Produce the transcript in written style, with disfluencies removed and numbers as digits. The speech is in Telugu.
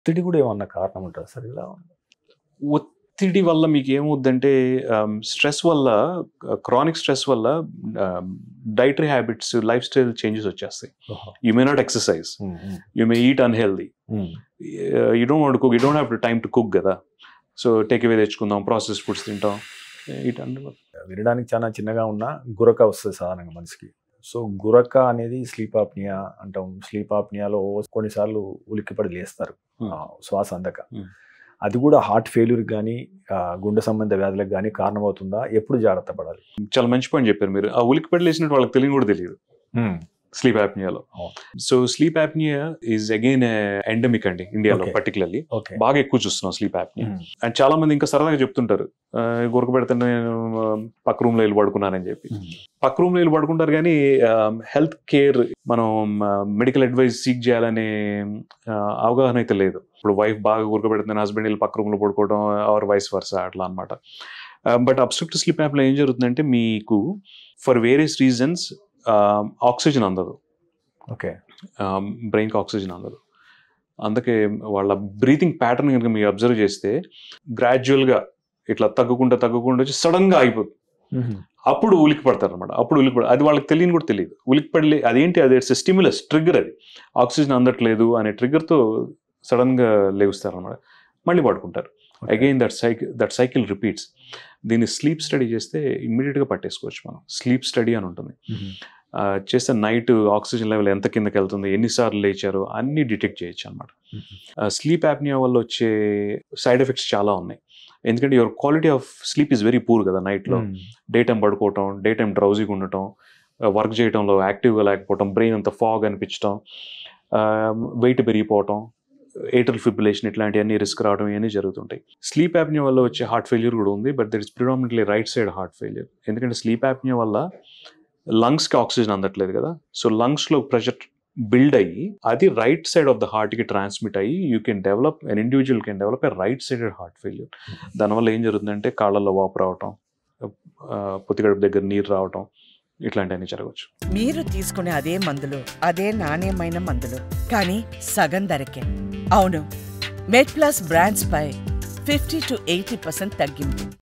ఒత్తిడి కూడా ఏమన్నా కారణం ఉంటుందా సార్ ఇలా? ఒత్తిడి వల్ల మీకు ఏమవుద్దంటే స్ట్రెస్ వల్ల, క్రానిక్ స్ట్రెస్ వల్ల dietary habits, lifestyle changes వచ్చేస్తాయి. You may not exercise, you may eat unhealthy, you don't want cook, you don't have to time to cook కదా. సో టేక్ అవే తెచ్చుకుందాం, ప్రాసెస్ ఫుడ్స్ తింటాం. వినడానికి చాలా చిన్నగా ఉన్న గురక వస్తుంది సాధారణంగా మనిషికి. సో గురక అనేది స్లీప్ ఆప్నియా అంటాం. స్లీప్ ఆప్నియాలో కొన్నిసార్లు ఉలిక్కిపడి లేస్తారు శ్వాస అందక. అది కూడా హార్ట్ ఫెయిల్యూర్ కానీ గుండె సంబంధ వ్యాధులకు కానీ కారణమవుతుందా? ఎప్పుడు జాగ్రత్త పడాలి? చాలా మంచి పాయింట్ చెప్పారు మీరు. ఆ ఉలిక్కిపడి లేచినట్టు వాళ్ళకి తెలియని కూడా తెలియదు స్లీప్ యాప్నియాలో. So sleep apnea is again endemic అండి ఇండియాలో పర్టికులర్లీ. బాగా ఎక్కువ చూస్తున్నాం స్లీప్ యాప్నియా. అండ్ చాలా మంది ఇంకా సరదాగా చెప్తుంటారు, గురక పెడితే నేను పక్క రూమ్ లో వెళ్ళి పడుకున్నానని చెప్పి. పక్క రూమ్ లో వెళ్ళి పడుకుంటారు కానీ హెల్త్ కేర్, మనం మెడికల్ అడ్వైస్ సీక్ చేయాలనే అవగాహన అయితే లేదు. ఇప్పుడు వైఫ్ బాగా గురక పెడుతుంది, హస్బెండ్ వెళ్ళి పక్క రూమ్ లో పడుకోవడం, ఆర్ వైస్ వర్సా అట్లా అనమాట. బట్ అబ్స్ట్రక్టివ్ స్లీప్ యాప్లో ఏం జరుగుతుందంటే మీకు ఫర్ వేరియస్ రీజన్స్ ఆక్సిజన్ అందదు. ఓకే, బ్రెయిన్కి ఆక్సిజన్ అందదు. అందుకే వాళ్ళ బ్రీతింగ్ ప్యాటర్న్ కనుక మీరు అబ్జర్వ్ చేస్తే గ్రాడ్యువల్గా ఇట్లా తగ్గుకుంటూ వచ్చి సడన్గా అయిపోతుంది. అప్పుడు ఉలికి పడతారు అనమాట. అప్పుడు అది వాళ్ళకి తెలియని కూడా తెలియదు. ఉలికిపడలే అదేంటి, అది ఇట్స్ స్టిమ్యులస్ ట్రిగ్గర్. అది ఆక్సిజన్ అందట్లేదు అనే ట్రిగ్గర్తో సడన్గా లేవుస్తారు అనమాట. మళ్ళీ పడుకుంటారు. Again that cycle repeats. దీన్ని స్లీప్ స్టడీ చేస్తే ఇమ్మీడియట్గా పట్టేసుకోవచ్చు మనం. స్లీప్ స్టడీ అని ఉంటుంది. చేస్తే నైట్ ఆక్సిజన్ లెవెల్ ఎంత కిందకి వెళ్తుంది, ఎన్నిసార్లు లేచారు అన్నీ డిటెక్ట్ చేయొచ్చు అనమాట. స్లీప్ యాప్నియా వల్ల వచ్చే సైడ్ ఎఫెక్ట్స్ చాలా ఉన్నాయి. ఎందుకంటే your quality of sleep is very poor కదా నైట్లో. డే టైం పడుకోవటం, డే టైం డ్రౌజీగా ఉండటం, వర్క్ చేయడంలో యాక్టివ్గా లేకపోవటం, బ్రెయిన్ అంతా ఫాగ్ అనిపించడం, వెయిట్ పెరిగిపోవటం, ఏట్రల్ ఫిబ్రిలేషన్ ఇట్లాంటివన్నీ రిస్క్ రావడం ఇవన్నీ జరుగుతుంటాయి. స్లీప్ యాప్నియా వల్ల వచ్చే హార్ట్ ఫెయిల్యూర్ కూడా ఉంది. But that is predominantly right side heart failure. ఎందుకంటే స్లీప్ యాప్నియా వల్ల లంగ్స్కి ఆక్సిజన్ అందట్లేదు కదా. సో లంగ్స్లో ప్రెషర్ బిల్డ్ అయ్యి అది రైట్ సైడ్ ఆఫ్ ద హార్ట్కి ట్రాన్స్మిట్ అయ్యి an individual can develop a right sided heart failure. దానివల్ల ఏం జరుగుతుందంటే కాళ్ళల్లో వాపు రావటం, పొత్తికడుపు దగ్గర నీరు రావటం, ఇట్లాంటివన్నీ జరగవచ్చు. మీరు తీసుకునే అదే మందులు, అదే నాణ్యమైన మందులు, కానీ సగం ధరకే. అవును, మెడ్ ప్లస్ బ్రాండ్స్ పై 50 to 80% తగ్గింపు.